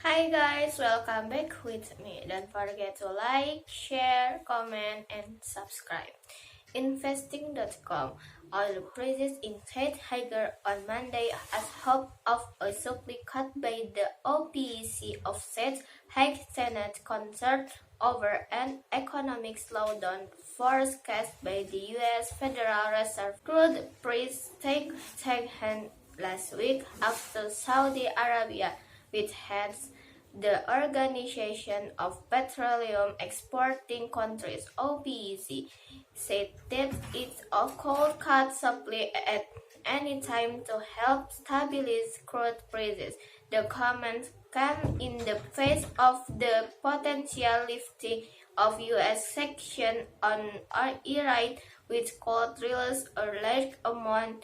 Hi guys, welcome back with me. Don't forget to like, share, comment, and subscribe. Investing.com. Oil prices inched higher on Monday as hope of a supply cut by the OPEC offset heightened concern over an economic slowdown forecast by the U.S. Federal Reserve. Crude price take hand last week after Saudi Arabia, which has the Organization of Petroleum Exporting Countries (OPEC) said that it could cut supply at any time to help stabilize crude prices. The comment came in the face of the potential lifting of U.S. sanctions on Iran, which could release a large amount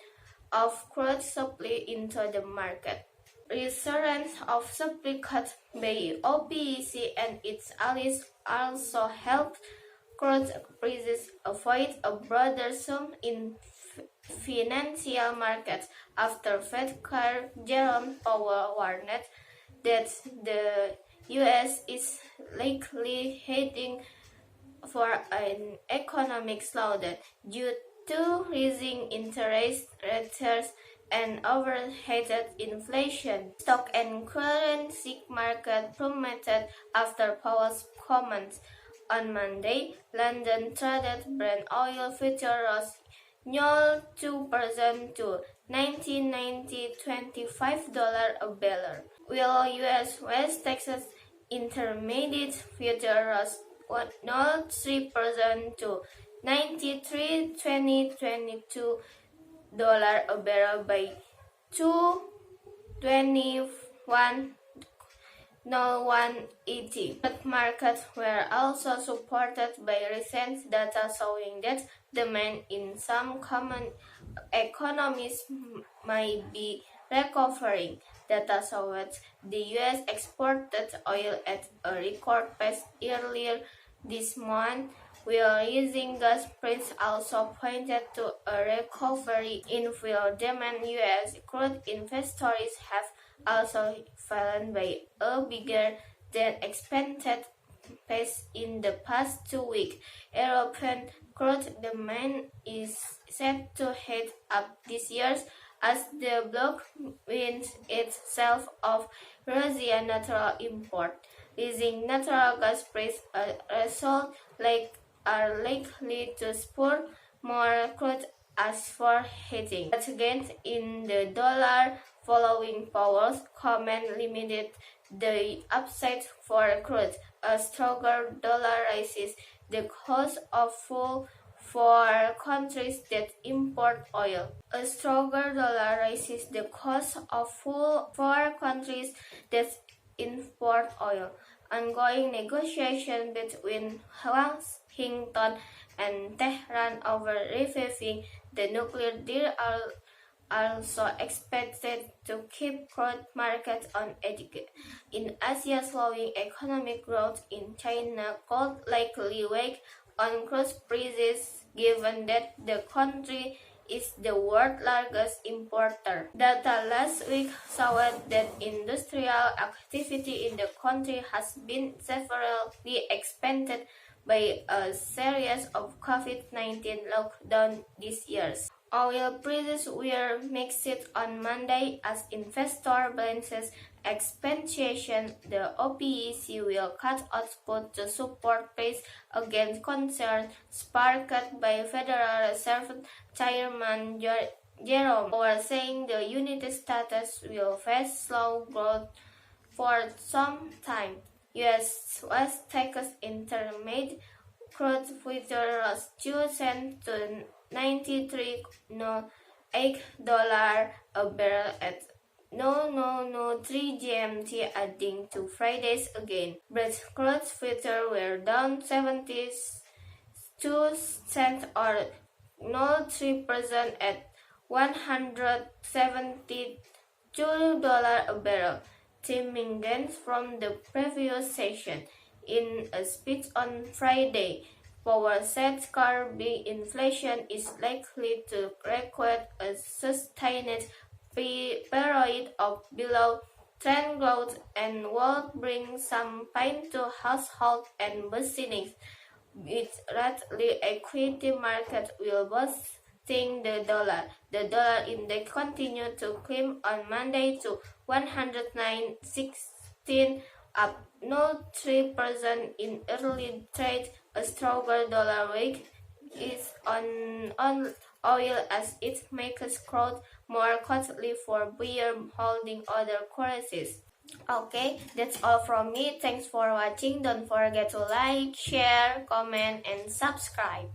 of crude supply into the market. Resurgence of supply cut by OPEC and its allies also helped crude prices avoid a broader slump in financial markets after Fed Chair Jerome Powell warned that the U.S. is likely heading for an economic slowdown due to rising interest rates and overheated inflation. Stock and currency market plummeted after Powell's comments. On Monday, London traded Brent oil futures rose 0.2% to $19.90-$25 a barrel, while U.S. West Texas Intermediate futures rose 0.3% to $93.22 a barrel by 221.0180. But markets were also supported by recent data showing that demand in some common economies might be recovering. Data showed the U.S. exported oil at a record pace earlier this month, while rising gas prices also pointed to a recovery in fuel demand. U.S. crude inventories have also fallen by a bigger than expected pace in the past 2 weeks. European crude demand is set to head up this year as the bloc weans itself of Russian natural import. Rising natural gas prices are likely to spur more crude as for heating. But gains in the dollar following Powell's comment limited the upside for crude. A stronger dollar raises the cost of fuel for countries that import oil. A stronger dollar raises the cost of fuel for countries that import oil. Ongoing negotiations between Washington and Tehran over reviving the nuclear deal are also expected to keep crude markets on edge. In Asia, slowing economic growth in China could likely weigh on crude prices given that the country is the world's largest importer. Data last week showed that industrial activity in the country has been severely expanded by a series of COVID-19 lockdowns this year. Oil prices were mixed on Monday as investor balances expectation the OPEC will cut output to support pace against concerns sparked by Federal Reserve Chairman Jerome Powell saying the United States will face slow growth for some time. U.S. West Texas Intermediate crude futures rose 2 cents to $93.08 a barrel at 3 GMT, adding to Friday's gain. Brent crude futures were down 72 cents or 0.3% at $172 a barrel, trimming gains from the previous session. In a speech on Friday, Powell said curbing inflation is likely to require a sustained period of below Trend growth and will bring some pain to household and business. With rapidly equity market will boosting the dollar. The dollar index continued to climb on Monday to 109.16, up 0.3% in early trade. A stronger dollar week is on oil as it makes growth more costly for buyers holding other currencies. Okay, that's all from me. Thanks for watching. Don't forget to like, share, comment, and subscribe.